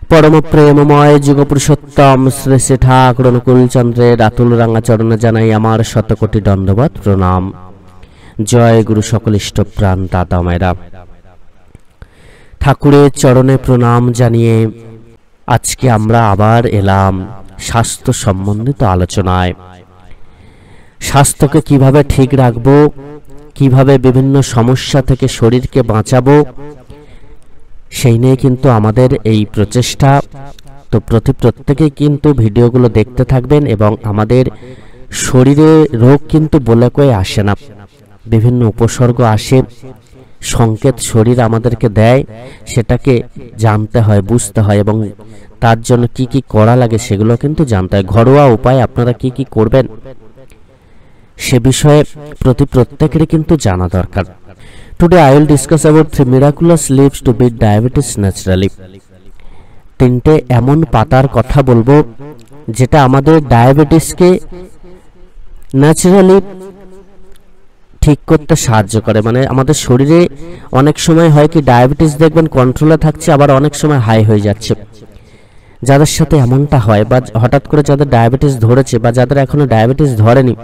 परम प्रेममय जुग पुरुषोत्तम श्री श्री ठाकुर अनुकूल चंद्रेर आतुल रांगा चरणे जानाई आमार शतकोटी दंडवत प्रणाम। जय गुरु सकल इष्ट प्राण दादा मायरा ठाकुरेर चरणे प्रणाम जानिए आजके आमरा आबार एलाम स्वास्थ्य सम्बन्धित आलोचनाय। स्वास्थ्यके किभाबे ठीक राखबो, किभाबे विभिन्न समस्या थेके शरीरके बाँचाबो সেই নিয়ে কিন্তু আমাদের এই প্রচেষ্টা। তো প্রত্যেকেই কিন্তু ভিডিওগুলো দেখতে থাকবেন এবং আমাদের শরীরে রোগ কিন্তু বলে কয়ে আসে না, বিভিন্ন উপসর্গ আসে, সংকেত শরীর আমাদেরকে দেয়, সেটাকে জানতে হয়, বুঝতে হয় এবং তার জন্য কি কি করা লাগে সেগুলো কিন্তু জানতে হয়। ঘরোয়া উপায় আপনারা কি কি করবেন সে বিষয়ে প্রত্যেকেরই কিন্তু জানা দরকার। Today I will discuss about 3 miraculous leaves to beat diabetes naturally। তিনটে এমন পাতার কথা বলবো যেটা আমাদের ডায়াবেটিসকে ন্যাচারালি ঠিক করতে সাহায্য করে। মানে আমাদের শরীরে অনেক সময় হয় কি ডায়াবেটিস দেখবেন কন্ট্রোলে থাকছে, আবার অনেক সময় হাই হয়ে যাচ্ছে। যাদের সাথে এমনটা হয় বা হঠাৎ করে যাদের ডায়াবেটিস ধরেছে বা যাদের এখনো ডায়াবেটিস ধরেনি,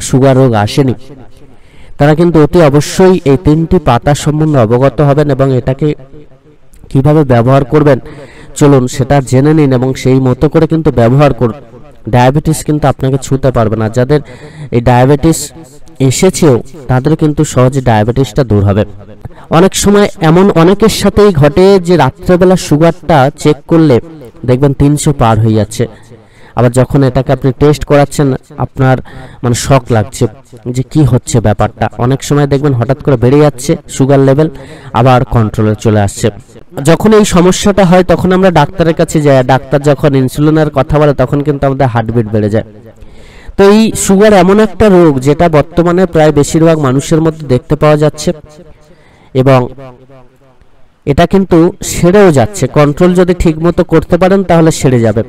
সুগার রোগ আসেনি, তারা কিন্তু অতি অবশ্যই এই তিনটি পাতা সম্বন্ধে অবগত হবেন এবং এটাকে কিভাবে ব্যবহার করবেন চলুন সেটা জেনে নিন এবং সেই মতো করে কিন্তু ব্যবহার করুন। ডায়াবেটিস কিন্তু আপনাকে ছুঁতে পারবে না। যাদের এই ডায়াবেটিস এসেছেও তাদের কিন্তু সহজে ডায়াবেটিসটা দূর হবে। অনেক সময় এমন অনেকের সাথেই ঘটে যে রাত্রেবেলা সুগারটা চেক করলে দেখবেন 300 পার হয়ে যাচ্ছে, আবার যখন এটাকে আপনি টেস্ট করাচ্ছেন আপনার মানে শক লাগছে যে কি হচ্ছে ব্যাপারটা। অনেক সময় দেখবেন হঠাৎ করে বেড়ে যাচ্ছে সুগার লেভেল, আবার কন্ট্রোলে চলে আসছে। যখন এই সমস্যাটা হয় তখন আমরা ডাক্তারের কাছে যাই, ডাক্তার যখন ইনসুলিনের কথা বলে তখন কিন্তু আমাদের হার্টবিট বেড়ে যায়। তো এই সুগার এমন একটা রোগ যেটা বর্তমানে প্রায় বেশিরভাগ মানুষের মধ্যে দেখতে পাওয়া যাচ্ছে এবং এটা কিন্তু সেরেও যাচ্ছে। কন্ট্রোল যদি ঠিকমতো করতে পারেন তাহলে সেরে যাবে,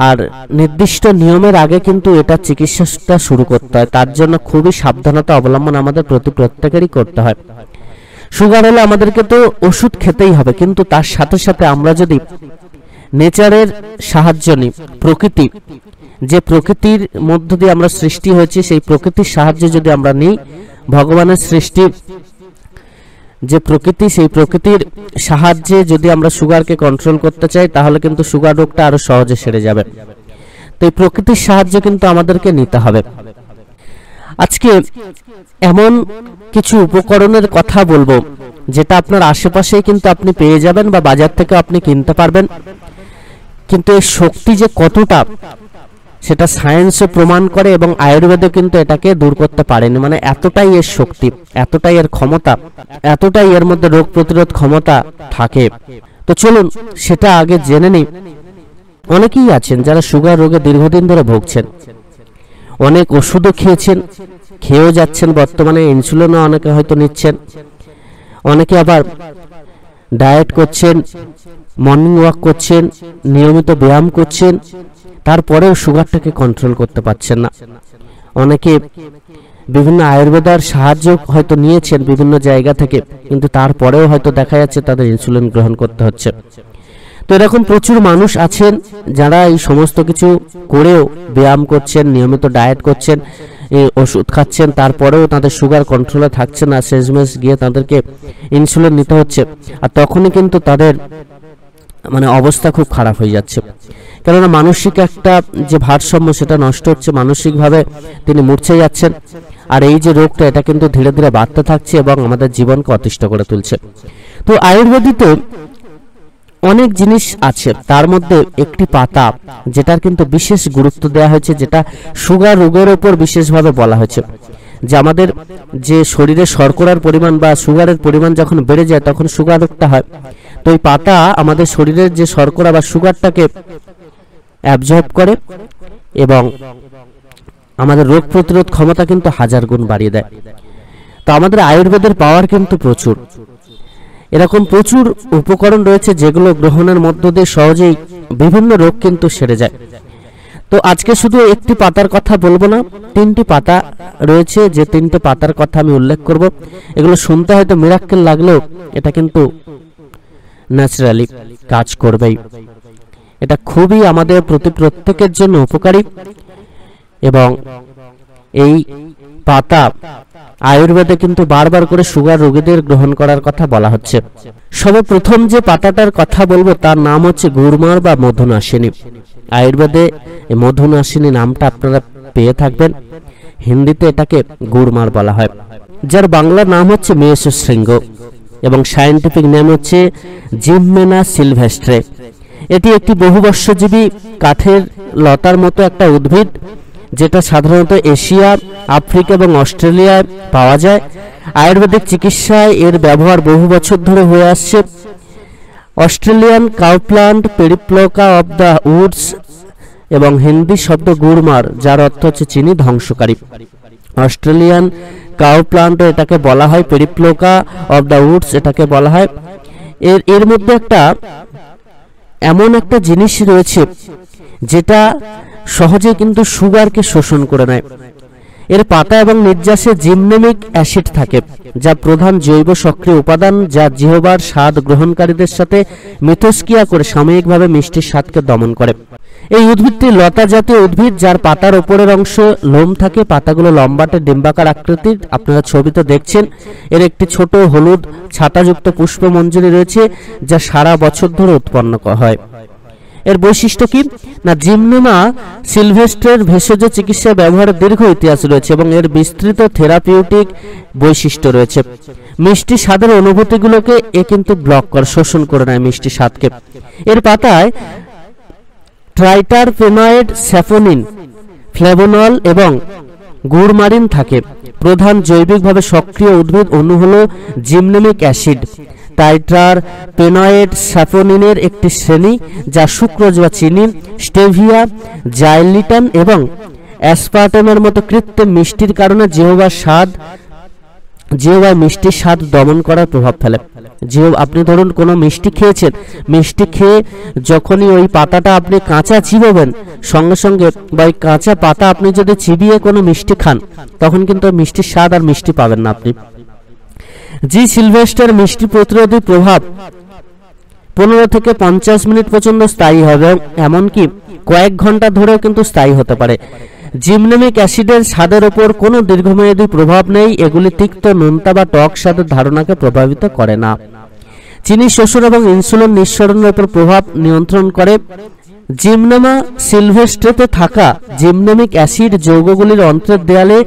আর নির্দিষ্ট নিয়মের আগে কিন্তু এটা চিকিৎসাটা শুরু করতে হয়। তার জন্য খুবই সাবধানতা অবলম্বন আমাদের প্রত্যেকেরই করতে হয়। সুগার হলে আমাদেরকে তো ওষুধ খেতেই হবে, কিন্তু তার সাথে সাথে আমরা যদি নেচারের সাহায্য নিই, প্রকৃতি যে প্রকৃতির মধ্য দিয়ে আমরা সৃষ্টি হয়েছি সেই প্রকৃতির সাহায্য যদি আমরা নিই, ভগবানের সৃষ্টি যে প্রকৃতি সেই প্রকৃতির সাহায্যে যদি আমরা সুগারকে কন্ট্রোল করতে চাই তাহলে কিন্তু সুগার রোগটা আরো সহজে সেরে যাবে। তো এই প্রকৃতির সাহায্য কিন্তু আমাদেরকে নিতে হবে। আজকে এমন কিছু উপকরণের কথা বলবো যেটা আপনার আশেপাশেই কিন্তু আপনি পেয়ে যাবেন বা বাজার থেকে আপনি কিনতে পারবেন, কিন্তু এর শক্তি যে কতটা সেটা সায়েন্সও প্রমাণ করে এবং আয়ুর্বেদে কিন্তু এটাকে দূর করতে পারেনি। মানে এতটাই এর শক্তি, এতটাই এর ক্ষমতা, এতটাই এর মধ্যে রোগ প্রতিরোধ ক্ষমতা থাকে। তো চলুন সেটা আগে জেনে নিই। অনেকেই আছেন যারা সুগার রোগে দীর্ঘদিন ধরে ভুগছেন, অনেক ওষুধও খেয়েছেন, খেয়েও যাচ্ছেন, বর্তমানে ইনসুলিনও অনেকে হয়তো নিচ্ছেন, অনেকে আবার ডায়েট করছেন, মর্নিং ওয়াক করছেন, নিয়মিত ব্যায়াম করছেন, তারপরেও সুগারটাকে কন্ট্রোল করতে পারছেন না। অনেকে বিভিন্ন আয়ুর্বেদার সাহায্য হয়তো নিয়েছেন বিভিন্ন জায়গা থেকে, কিন্তু তারপরেও হয়তো দেখা যাচ্ছে তাদের ইনসুলিন গ্রহণ করতে হচ্ছে। তো এরকম প্রচুর মানুষ আছেন যারা এই সমস্ত কিছু করেও ব্যায়াম করছেন, নিয়মিত ডায়েট করছেন, ওষুধ খাচ্ছেন, তারপরেও তাদের সুগার কন্ট্রোলে থাকছে না, শেষমেশ গিয়ে তাদেরকে ইনসুলিন নিতে হচ্ছে। আর তখনই কিন্তু তাদের মানে অবস্থা খুব খারাপ হয়ে যাচ্ছে, কেননা মানসিক একটা যে ভারসাম্য সেটা নষ্ট হচ্ছে, মানসিকভাবে তিনি মূর্ছে যাচ্ছেন। আর এই যে রোগটা এটা কিন্তু ধীরে ধীরে বাড়তে থাকছে এবং আমাদের জীবনকে অতিষ্ঠ করে তুলছে। তো আয়ুর্বেদিতে অনেক জিনিস আছে, তার মধ্যে একটি পাতা যেটার কিন্তু বিশেষ গুরুত্ব দেওয়া হয়েছে, যেটা সুগার রোগের উপর বিশেষভাবে বলা হয়েছে যে আমাদের যে শরীরে শর্করার পরিমাণ বা সুগারের পরিমাণ যখন বেড়ে যায় তখন সুগার রোগটা হয়। তো এই পাতা আমাদের শরীরের যে শর্করা বা সুগারটাকে অ্যাবজর্ব করে এবং আমাদের রোগ প্রতিরোধ ক্ষমতা কিন্তু 1000 গুণ বাড়িয়ে দেয়। তো আমাদের আয়ুর্বেদের পাওয়ার কিন্তু প্রচুর, এরকম প্রচুর উপকরণ রয়েছে যেগুলো গ্রহণের মধ্য দিয়ে সহজেই বিভিন্ন রোগ কিন্তু সেরে যায়। তো আজকে শুধু একটি পাতার কথা বলবো না, 3টি পাতা রয়েছে যে 3টে পাতার কথা আমি উল্লেখ করব। এগুলো শুনতে হয়তো মিরাক্কেল লাগলেও এটা কিন্তু ন্যাচারালি কাজ করবেই। এটা খুবই আমাদের প্রত্যেকের জন্য উপকারী এবং এই পাতা আয়ুর্বেদে কিন্তু বারবার করে সুগার রোগীদের গ্রহণ করার কথা বলা হচ্ছে। সর্বপ্রথম যে পাতাটার কথা বলবো তার নাম হচ্ছে গুড়মার বা মধুনাশিনী। আয়ুর্বেদে এই মধুনাশিনী নামটা আপনারা পেয়ে থাকবেন, হিন্দিতে এটাকে গুড়মার বলা হয়, যার বাংলা নাম হচ্ছে মেষশৃঙ্গ এবং সায়েন্টিফিক নেম হচ্ছে জিমমেনা সিলভেস্ট্রে। এটি একটি বহুবর্ষজীবী কাঠের লতার মতো একটা উদ্ভিদ, যেটা সাধারণত এশিয়া, আফ্রিকা এবং অস্ট্রেলিয়ায় পাওয়া যায়। আয়ুর্বেদিক চিকিৎসায় এর ব্যবহার বহু বছর ধরে হয়ে আসছে। Australian cow plant periploca of the woods এবং হিন্দি শব্দ গুড়মার, যার অর্থ হচ্ছে চিনি ধ্বংসকারী। অস্ট্রেলিয়ান কাউ প্লান্ট এটাকে বলা হয়, পেরিপ্লোকা অব দ্য উডস এটাকে বলা হয়। এর মধ্যে একটা এমন একটা জিনিস রয়েছে যেটা সহজে কিন্তু সুগারকে শোষণ করে নেয়। এর পাতা এবং নির্যাসে জিমনেমিক অ্যাসিড থাকে, যা প্রধান জৈব সক্রিয় উপাদান, যা জিহ্বার স্বাদ গ্রহণকারীদের সাথে মিথস্ক্রিয়া করে সাময়িকভাবে মিষ্টির স্বাদকে দমন করে। এই উদ্ভিদটি লতা জাতীয় উদ্ভিদ, যার পাতার উপরের অংশ লোম থাকে। পাতাগুলো লম্বাটে ডিম্বাকার আকৃতির, আপনারা ছবিতে দেখছেন। এর একটি ছোট হলুদ ছাতাযুক্ত পুষ্পমঞ্জরি রয়েছে, যা সারা বছর ধরে উৎপন্ন হয়। এর বৈশিষ্ট্য কি না, জিমনেমা সিলভেস্ট্রের ভেষজ চিকিৎসায় ব্যবহারের দীর্ঘ ইতিহাস রয়েছে এবং এর বিস্তৃত থেরাপিউটিক বৈশিষ্ট্য রয়েছে। মিষ্টি স্বাদের অনুভূতিগুলোকে এ কিন্তু ব্লক করে, শোষণ করে নেয় মিষ্টি স্বাদকে। এর পাতায় ট্রাইটারপেনয়েড, স্যাফোনিন, ফ্লেভোনল এবং গুড়মারিন থাকে। প্রধান জৈবিকভাবে সক্রিয় উদ্ভিদ অণু হলো জিমনেমিক অ্যাসিড, টাইট্রারপেনয়েড, স্যাফোনিনের একটি শ্রেণী, যা সুক্রোজ বা চিনি, স্টেভিয়া, জাইলিটান এবং অ্যাসপার্টামের মতো কৃত্রিম মিষ্টির কারণে জিহ্বায় মিষ্টির স্বাদ দমন করার প্রভাব ফেলে। আপনি ধরুন কোনো মিষ্টি খেয়েছেন, মিষ্টি খেয়ে যখনই ওই পাতাটা আপনি কাঁচা চিবাবেন, সঙ্গে সঙ্গে বা ওই কাঁচা পাতা আপনি যদি চিবিয়ে কোনো মিষ্টি খান, তখন কিন্তু মিষ্টির স্বাদ আর মিষ্টি পাবেন না আপনি। জি সিলভেস্টার মিষ্টি প্রতিরোধী প্রভাব 15 থেকে 50 মিনিট পর্যন্ত স্থায়ী হবে, এমনকি কয়েক ঘন্টা ধরেও কিন্তু স্থায়ী হতে পারে। জিমনেমিক অ্যাসিডের স্বাদের উপর কোনো দীর্ঘমেয়াদী প্রভাব নেই। এগুলি তিক্ত, নোনতা বা টক স্বাদের ধারণাকে প্রভাবিত করে না। চিনি শোষণ এবং ইনসুলিন নিঃসরণের উপর প্রভাব নিয়ন্ত্রণ করে। জিমনেমা সিলভেস্ট্রেতে থাকা জিমনেমিক অ্যাসিড যৌগগুলির অন্ত্রের দেয়ালে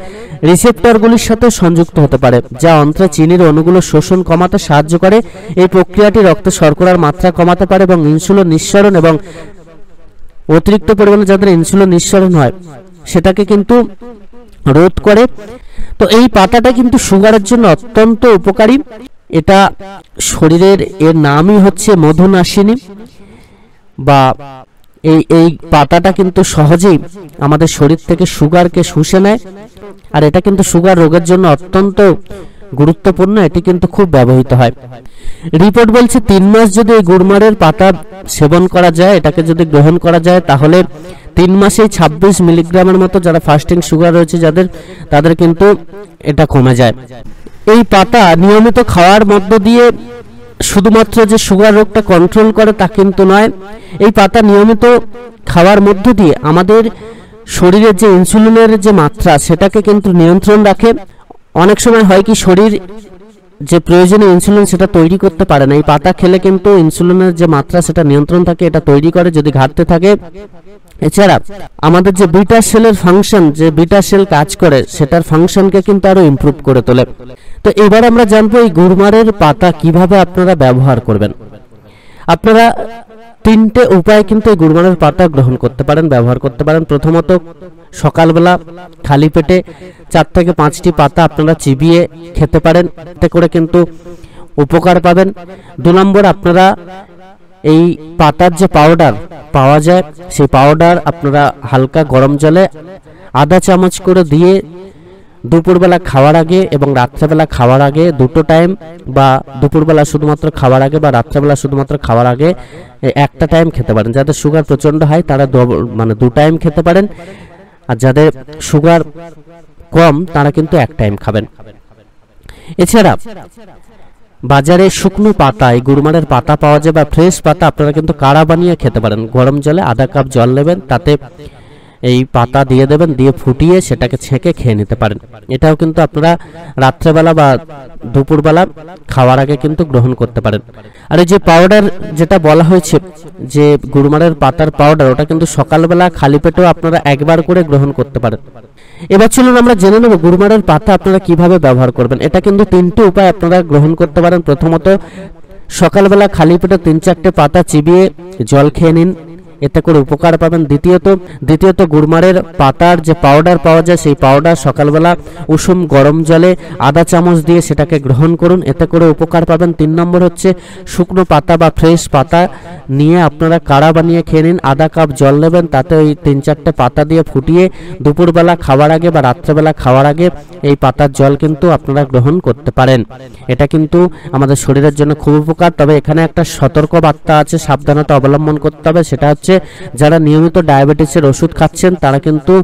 রিসেপ্টরগুলির সাথে সংযুক্ত হতে পারে, যা অন্ত্রে চিনির অণুগুলো শোষণ কমাতে সাহায্য করে। এই প্রক্রিয়াটি রক্তে শর্করার মাত্রা কমাতে পারে এবং ইনসুলিন নিঃসরণ এবং অতিরিক্ত পরিমাণে যাদের ইনসুলিন নিঃসরণ হয় সেটাকে কিন্তু রোধ করে। তো এই পাতাটা কিন্তু সুগারের জন্য অত্যন্ত উপকারী। এটা শরীরের, এর নামই হচ্ছে মধুনাশিনী বা এই পাতাটা কিন্তু সহজেই আমাদের শরীর থেকে সুগারকে শুষে নেয়, আর এটা কিন্তু সুগার রোগের জন্য অত্যন্ত গুরুত্বপূর্ণ। এটি কিন্তু খুব ব্যবহৃত হয়। রিপোর্ট বলছে 3 মাস যদি এই গুড়মারের পাতা সেবন করা যায়, এটাকে যদি গ্রহণ করা যায়, তাহলে 3 মাসেই 26 মিলিগ্রামের মতো যারা ফাস্টিং সুগার রয়েছে তাদের কিন্তু এটা কমে যায়। এই পাতা নিয়মিত খাওয়ার মধ্য দিয়ে শুধুমাত্র যে সুগার রোগটা কন্ট্রোল করে তা কিন্তু নয়। এই পাতা নিয়মিত খাওয়ার মধ্য দিয়ে আমাদের শরীরের যে ইনসুলিনের যে মাত্রা সেটাকে কিন্তু নিয়ন্ত্রণ রাখে। অনেক সময় হয় কি, শরীর যে প্রয়োজনীয় ইনসুলিন সেটা তৈরি করতে পারে না। এই পাতা খেলে কিন্তু ইনসুলিনের যে মাত্রা সেটা নিয়ন্ত্রণ থাকে, এটা তৈরি করে যদি ঘাটতি থাকে। এছাড়া আমাদের যে বিটা সেলের ফাংশন, যে বিটা সেল কাজ করে, সেটার ফাংশনকে কিন্তু আরো ইমপ্রুভ করে তোলে। তো এবার আমরা জানবো এই গুড়মারের পাতা কিভাবে আপনারা ব্যবহার করবেন। আপনারা 3টে উপায়ে কিন্তু এই গুড়মারের পাতা গ্রহণ করতে পারেন, ব্যবহার করতে পারেন। প্রথমত, সকালবেলা খালি পেটে 4 থেকে 5টি পাতা আপনারা চিবিয়ে খেতে পারেন, এতে করে কিন্তু উপকার পাবেন। 2 নম্বর, আপনারা এই পাতার যে পাউডার পাওয়া যায়, সেই পাউডার আপনারা হালকা গরম জলে আধা চামচ করে দিয়ে দুপুরবেলা খাওয়ার আগে এবং রাত্রেবেলা খাওয়ার আগে, দুটো টাইম, বা দুপুরবেলা শুধুমাত্র খাওয়ার আগে বা রাত্রেবেলা শুধুমাত্র খাওয়ার আগে একটা টাইম খেতে পারেন। যাদের সুগার প্রচন্ড হয় তারা 2 টাইম খেতে পারেন, আর যাদের সুগার কম তারা কিন্তু 1 টাইম খাবেন। এছাড়া বাজারে শুকনো পাতা, এই গুড়মারের পাতা পাওয়া যায় বা ফ্রেশ পাতা, আপনারা কিন্তু কাড়া বানিয়ে খেতে পারেন। গরম জলে আধা কাপ জল নেবেন, তাতে এই পাতা দিয়ে দেবেন, দিয়ে ফুটিয়ে সেটাকে ছেঁকে খেয়ে নিতে পারেন। এটাও কিন্তু আপনারা রাত্রেবেলা বা দুপুরবেলা খাওয়ার আগে কিন্তু গ্রহণ করতে পারেন। আর এই যে পাউডার যেটা বলা হয়েছে যে গুড়মারের পাতার পাউডার, ওটা কিন্তু সকালবেলা খালি পেটেও আপনারা একবার করে গ্রহণ করতে পারেন। এবার চলুন আমরা জেনে নেব গুড়মারের পাতা আপনারা কিভাবে ব্যবহার করবেন। এটা কিন্তু 3টে উপায় আপনারা গ্রহণ করতে পারেন। প্রথমত, সকালবেলা খালি পেটে 3-4টে পাতা চিবিয়ে জল খেয়ে নিন, এতে করে উপকার পাবেন। দ্বিতীয়ত গুড়মারের পাতার যে পাউডার পাওয়া যায়, সেই পাউডার সকালবেলা উষুম গরম জলে আধা চামচ দিয়ে সেটাকে গ্রহণ করুন, এতে করে উপকার পাবেন। 3 নম্বর হচ্ছে শুকনো পাতা বা ফ্রেশ পাতা নিয়ে আপনারা কাড়া বানিয়ে খেয়ে নিন। আধা কাপ জল নেবেন, তাতে ওই 3-4টে পাতা দিয়ে ফুটিয়ে দুপুরবেলা খাওয়ার আগে বা রাত্রেবেলা খাওয়ার আগে এই পাতার জল কিন্তু আপনারা গ্রহণ করতে পারেন। এটা কিন্তু আমাদের শরীরের জন্য খুব উপকার। তবে এখানে একটা সতর্ক বার্তা আছে, সাবধানতা অবলম্বন করতে হবে। সেটা হচ্ছে যারা নিয়মিত ডায়াবেটিসের ওষুধ খাচ্ছেন তারা কিন্তু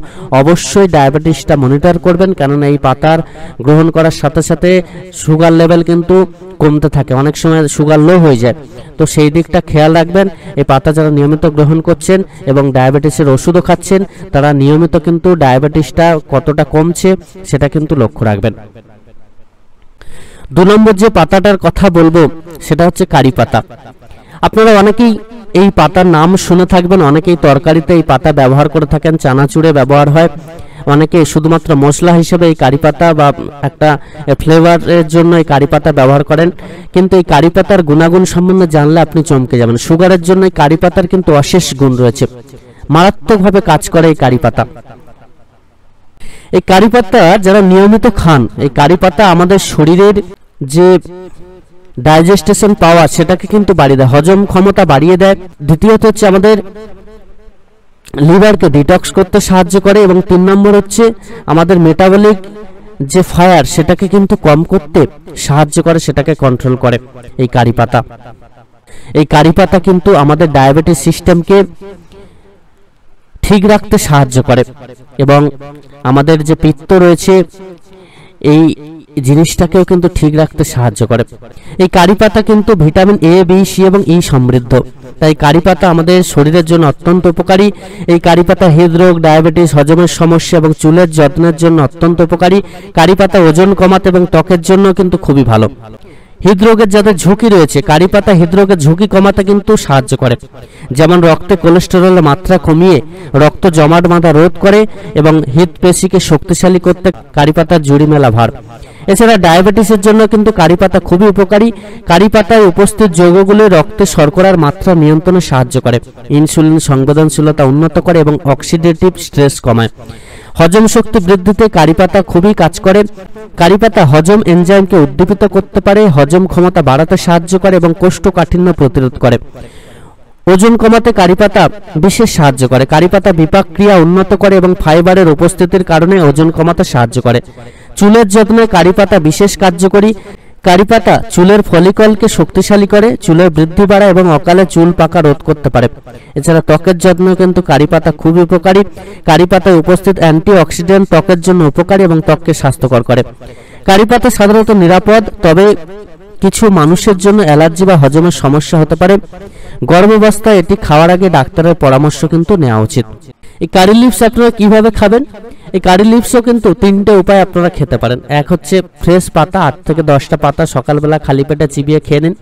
অবশ্যই ডায়াবেটিসটা মনিটর করবেন, কেননা এই পাতার গ্রহণ করার সাথে সাথে সুগার লেভেল কিন্তু কমতে থাকে, অনেক সময় সুগার লো হয়ে যায়। তো সেই দিকটা খেয়াল রাখবেন। এই পাতা যারা নিয়মিত গ্রহণ করছেন এবং ডায়াবেটিসের ওষুধও খাচ্ছেন, তারা নিয়মিত কিন্তু ডায়াবেটিসটা কতটা কমছে সেটা কিন্তু লক্ষ্য রাখবেন। 2 নম্বর যে পাতাটার কথা বলবো সেটা হচ্ছে কারি পাতা। আপনারা অনেকেই এই পাতার নাম শুনে থাকবেন, অনেকেই তরকারিতে এই পাতা ব্যবহার করে থাকেন, চানাচুরে ব্যবহার হয়, অনেকে শুধুমাত্র মশলা হিসেবে এই কারি পাতা বা একটা ফ্লেভারের জন্য এই কারি পাতা ব্যবহার করেন। কিন্তু এই কারি পাতার গুণাগুণ সম্বন্ধে জানলে আপনি চমকে যাবেন। সুগারের জন্য এই কারি পাতার কিন্তু অশেষ গুণ রয়েছে, মারাত্মকভাবে কাজ করে এই কারি পাতা। এই কারি পাতা যারা নিয়মিত খান, এই কারি পাতা আমাদের শরীরের যে ডাইজেস্টেশন পাওয়ার সেটাকে কিন্তু বাড়িয়ে দেয়, হজম ক্ষমতা বাড়িয়ে দেয়। দ্বিতীয়ত হচ্ছে আমাদের লিভারকে ডিটক্স করতে সাহায্য করে, এবং 3 নম্বর হচ্ছে আমাদের মেটাবলিক যে ফায়ার সেটাকে কিন্তু কম করতে সাহায্য করে, সেটাকে কন্ট্রোল করে এই কারি পাতা। এই কারি পাতা কিন্তু আমাদের ডায়াবেটিস সিস্টেমকে ঠিক রাখতে সাহায্য করে, এবং আমাদের যে পিত্ত রয়েছে এই জিনিসটাকেও কিন্তু ঠিক রাখতে সাহায্য করে। এই কারি পাতা কিন্তু ভিটামিন A, B, C এবং E সমৃদ্ধ, তাই কারি পাতা আমাদের শরীরের জন্য অত্যন্ত উপকারী। এই কারি পাতা হৃদরোগ, ডায়াবেটিস, হজমের সমস্যা এবং চুলের যত্নের জন্য অত্যন্ত উপকারী। কারি পাতা ওজন কমাতে এবং ত্বকের জন্য কিন্তু খুবই ভালো। হৃদরোগের যাদের ঝুঁকি রয়েছে, কারি পাতা হৃদরোগের ঝুঁকি কমাতে কিন্তু সাহায্য করে। যেমন রক্তে কোলেস্টেরলের মাত্রা কমিয়ে রক্ত জমাট বাঁধা রোধ করে এবং হৃদপেশিকে শক্তিশালী করতে কারি পাতার জুড়ি মেলা ভার। এছাড়া ডায়াবেটিসের জন্য কিন্তু কারি পাতা খুবই উপকারী। কারি পাতায় উপস্থিত যৌগগুলো রক্তে শর্করার মাত্রা নিয়ন্ত্রণে সাহায্য করে, ইনসুলিন সংবেদনশীলতা উন্নত করে এবং অক্সিডেটিভ স্ট্রেস কমায়। হজম শক্তি বৃদ্ধিতে কারি পাতা খুবই কাজ করে। কারি পাতা হজম এনজাইমকে উদ্দীপিত করতে পারে, হজম ক্ষমতা বাড়াতে সাহায্য করে এবং কোষ্ঠকাঠিন্য প্রতিরোধ করে। ওজন কমাতে কারি পাতা বিশেষ সাহায্য করে। কারি পাতা বিপাক ক্রিয়া উন্নত করে এবং ফাইবারের উপস্থিতির কারণে ওজন কমাতে সাহায্য করে। চুলের যত্নে কারি পাতা বিশেষ কার্যকরী। কারি পাতা চুলের ফলিকলকে শক্তিশালী করে, চুলের বৃদ্ধি বাড়ায় এবং অকালে চুল পাকা রোধ করতে পারে। এছাড়া ত্বকের যত্ন কিন্তু কারি পাতা খুবই উপকারী। কারি পাতায় উপস্থিত অ্যান্টিঅক্সিডেন্ট ত্বকের জন্য উপকারী এবং ত্বককে স্বাস্থ্যকর করে। কারি পাতা সাধারণত নিরাপদ, তবে কিছু মানুষের জন্য অ্যালার্জি বা হজমের সমস্যা হতে পারে। গরম অবস্থায় এটি খাওয়ার আগে ডাক্তারের পরামর্শ কিন্তু নেওয়া উচিত। এই কারি লিভস আপনারা কিভাবে খাবেন? এই কারি লিভসও কিন্তু 3টে উপায় আপনারা খেতে পারেন। এক হচ্ছে ফ্রেশ পাতা, 8 থেকে 10টা পাতা সকালবেলা খালি পেটে চিবিয়ে খেয়ে নিন,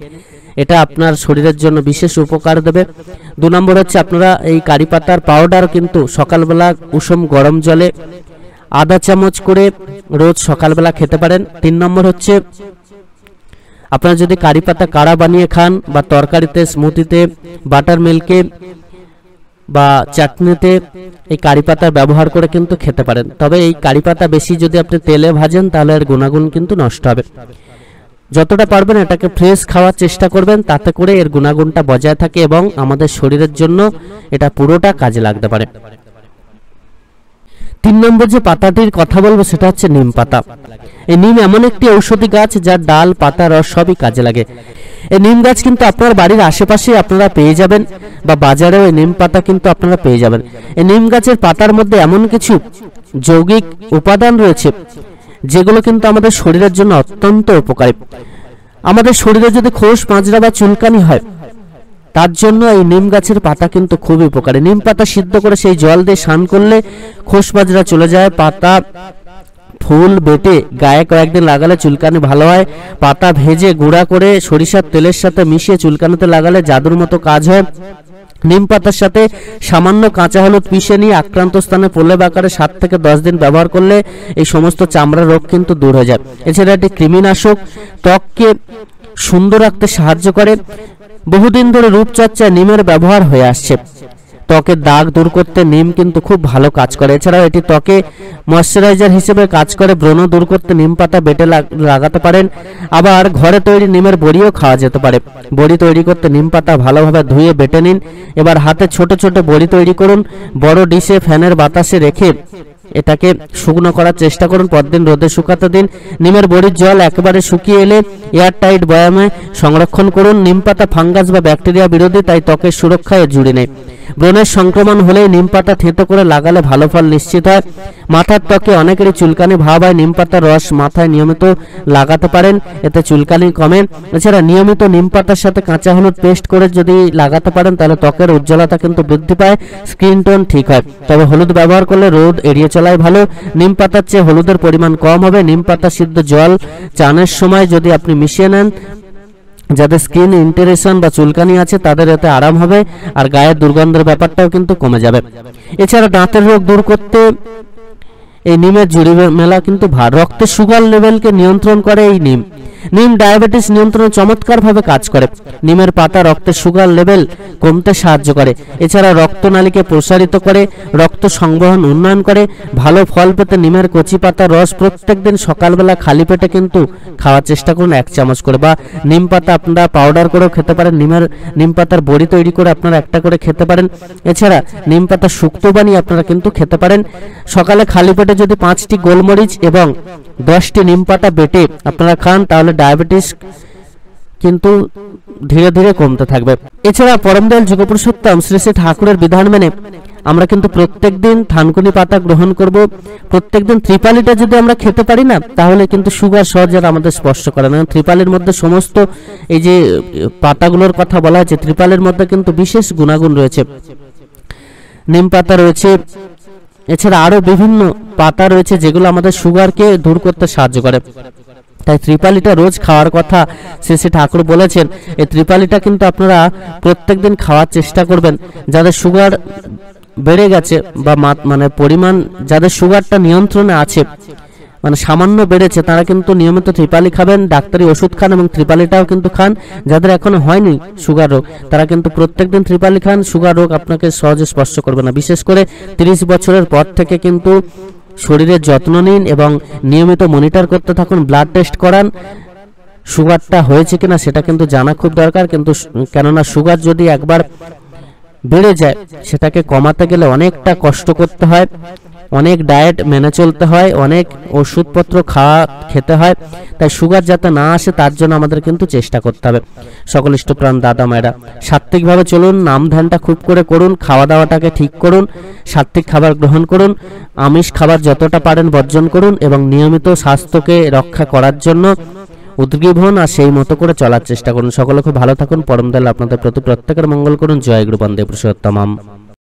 এটা আপনার শরীরের জন্য বিশেষ উপকার দেবে। 2 নম্বর হচ্ছে আপনারা এই কারি পাতার পাউডার কিন্তু সকালবেলা উষুম গরম জলে আধা চামচ করে রোজ সকালবেলা খেতে পারেন। 3 নম্বর হচ্ছে আপনারা যদি কারি পাতা কাড়া বানিয়ে খান বা তরকারিতে, স্মুদিতে, বাটার মিল্কে বা চাটনিতে এই কারি পাতা ব্যবহার করে কিন্তু খেতে পারেন। তবে এই কারি পাতা বেশি যদি আপনি তেলে ভাজেন তাহলে এর গুণাগুণ কিন্তু নষ্ট হবে। যতটা পারবেন এটাকে ফ্রেশ খাওয়ার চেষ্টা করবেন, তাতে করে এর গুণাগুণটা বজায় থাকে এবং আমাদের শরীরের জন্য এটা পুরোটা কাজে লাগতে পারে। 3 নম্বর যে পাতাটির কথা বলবো সেটা হচ্ছে নিম পাতা। এই নিম এমন একটি ঔষধি গাছ যার ডাল, পাতা, রস সবই কাজে লাগে। এই নিম গাছ কিন্তু আপনার বাড়ির আশেপাশে আপনারা পেয়ে যাবেন বা বাজারেও এই নিম পাতা কিন্তু আপনারা পেয়ে যাবেন। এই নিম গাছের পাতার মধ্যে এমন কিছু যৌগিক উপাদান রয়েছে যেগুলো কিন্তু আমাদের শরীরের জন্য অত্যন্ত উপকারী। আমাদের শরীরে যদি খোস মাজরা বা চুলকানি হয়, তার জন্য এই নিম গাছের পাতা কিন্তু খুবই উপকারী। নিম পাতা সিদ্ধ করে সেই জল দিয়ে স্নান করলে খোস মাজরা চলে যায়। পাতা ফুল বেটে গায়ে কয়েকদিন লাগালে চুলকানি ভালো হয়। পাতা ভেজে গুঁড়া করে সরিষার তেলের সাথে মিশিয়ে চুলকানিতে লাগালে জাদুর মতো কাজ হয়। নিম পাতার সাথে সামান্য কাঁচা হলুদ মিশিয়ে নিয়ে আক্রান্ত স্থানে প্রলেপ আকারে 7 থেকে 10 দিন ব্যবহার করলে এই সমস্ত চামড়ার রোগ কিন্তু দূর হয়ে যায়। এছাড়া এটি কৃমিনাশক, ত্বককে সুন্দর রাখতে সাহায্য করে। বহুদিন ধরে রূপচর্চায় নিমের ব্যবহার হয়ে আসছে। ত্বকের দাগ দূর করতে নিম কিন্তু খুব ভালো কাজ করে। এছাড়াও এটি ত্বকে ময়শ্চারাইজার হিসেবে কাজ করে। ব্রণ দূর করতে নিম পাতা বেটে লাগাতে পারেন। আবার ঘরে তৈরি নিমের বড়িও খাওয়া যেতে পারে। বড়ি তৈরি করতে নিম পাতা ভালোভাবে ধুয়ে বেটে নিন। এবার হাতে ছোট ছোট বড়ি তৈরি করুন। বড় ডিশে ফ্যানের বাতাসে রেখে এটাকে শুকনো করার চেষ্টা করুন। পরদিন রোদে শুকাতে দিন। নিমের বড়ির জল একেবারে শুকিয়ে এলে এয়ারটাইট বয়ামে সংরক্ষণ করুন। নিম পাতা ফাঙ্গাস বা ব্যাকটেরিয়া বিরোধী, তাই ত্বকের সুরক্ষায় জুড়ে নেই। ব্রণের সংক্রমণ হলেই নিম পাতা থেঁতো করে লাগালে ভালো ফল নিশ্চিত হয়। মাথার ত্বকে অনেকেরই চুলকানি ভাব হয়, নিম পাতার রস মাথায় নিয়মিত লাগাতে পারেন, এতে চুলকানি কমে। এছাড়া নিয়মিত নিম পাতার সাথে কাঁচা হলুদ পেস্ট করে যদি লাগাতে পারেন তাহলে ত্বকের উজ্জ্বলতা কিন্তু বৃদ্ধি পায়, স্কিন টোন ঠিক হয়। তবে হলুদ ব্যবহার করলে রোদ এড়িয়ে চলাই ভালো। নিম পাতার চেয়ে হলুদের পরিমাণ কম হবে। নিম পাতা সিদ্ধ জল চানের সময় যদি আপনি মিশিয়ে নেন, যাদের স্কিন ইনটেরেশন বা চুলকানি আছে তাদের এতে আরাম হবে, আর গায়ের দুর্গন্ধের ব্যাপারটাও কিন্তু কমে যাবে। এছাড়া দাঁতের রোগ দূর করতে এই নিমের জুড়ি মেলা কিন্তু রক্তে সুগার লেভেলকে নিয়ন্ত্রণ করে। এই নিম ডায়াবেটিস নিয়ন্ত্রণে চমৎকারভাবে কাজ করে। নিমের পাতা রক্তের সুগার লেভেল কমতে সাহায্য করে। এছাড়া রক্তনালীকে প্রসারিত করে, রক্ত সংবহন উন্নয়ন করে। ভালো ফল পেতে নিমের কচি পাতার রস প্রত্যেকদিন সকালবেলা খালি পেটে কিন্তু খাওয়ার চেষ্টা করুন 1 চামচ করে, বা নিম পাতা আপনারা পাউডার করেও খেতে পারেন। নিম পাতার বড়ি তৈরি করে আপনারা একটা করে খেতে পারেন। এছাড়া নিম পাতা শুক্তো বানিয়ে আপনারা কিন্তু খেতে পারেন। সকালে খালি পেটে যদি 5টি গোলমরিচ এবং 10টি নিম পাতা বেটে আপনারা খান তাহলে ডায়াবেটিস কিন্তু ধীরে ধীরে কমতে থাকবে। এছাড়া পরমদয়াল যুগপুরুষোত্তম শ্রী শ্রী ঠাকুরের বিধান মেনে আমরা কিন্তু প্রত্যেকদিন থানকুনি পাতা গ্রহণ করব। প্রত্যেকদিন ত্রিপালিটা যদি আমরা খেতে পারি না তাহলে কিন্তু সুগার সহজে আমাদের স্পর্শ করে না। ত্রিপালির মধ্যে সমস্ত এই যে পাতাগুলোর কথা বলা হয়েছে, ত্রিপালির মধ্যে কিন্তু বিশেষ গুণাগুণ রয়েছে। নিম পাতা রয়েছে, এছাড়া আরো বিভিন্ন পাতা রয়েছে যেগুলো আমাদের সুগারকে দূর করতে সাহায্য করে। তাই ত্রিপালিটা রোজ খাওয়ার কথা শ্রী শ্রী ঠাকুর বলেছেন। এই ত্রিপালিটা কিন্তু আপনারা প্রত্যেকদিন খাওয়ার চেষ্টা করবেন। যাদের সুগার বেড়ে গেছে বা মানে পরিমাণ যাদের সুগারটা নিয়ন্ত্রণে আছে, মানে সামান্য বেড়েছে, তারা কিন্তু নিয়মিত ত্রিপালি খাবেন, ডাক্তারি ওষুধ খান এবং ত্রিপালিটাও কিন্তু খান। যাদের এখনো হয়নি সুগার রোগ তারা কিন্তু প্রত্যেকদিন ত্রিপালি খান। সুগার রোগ আপনাকে সহজে স্পর্শ করবে না। বিশেষ করে 30 বছরের পর থেকে কিন্তু শরীরের যত্ন নিন এবং নিয়মিত মনিটর করতে থাকুন, ব্লাড টেস্ট করান। সুগারটা হয়েছে কিনা সেটা কিন্তু জানা খুব দরকার, কিন্তু কেননা সুগার যদি একবার বেড়ে যায় সেটাকে কমাতে গেলে অনেকটা কষ্ট করতে হয়, অনেক ডায়েট মেনে চলতে হয়, অনেক ওষুধপত্র খেতে হয়। তাই সুগার যাতে না আসে তার জন্য আমাদের কিন্তু চেষ্টা করতে হবে। সকল ইষ্টপ্রাণ দাদা মায়েরা সাত্ত্বিকভাবে চলুন, নাম ধ্যানটা খুব করে করুন, খাওয়া দাওয়াটাকে ঠিক করুন, সাত্ত্বিক খাবার গ্রহণ করুন, আমিষ খাবার যতটা পারেন বর্জন করুন এবং নিয়মিত স্বাস্থ্যকে রক্ষা করার জন্য উদ্গ্রীব হন আর সেই মতো করে চলার চেষ্টা করুন। সকলে খুব ভালো থাকুন। পরম দয়াল আপনাদের প্রতি প্রত্যেকের মঙ্গল করুন। জয় গুরু বন্দে পুরুষোত্তমম।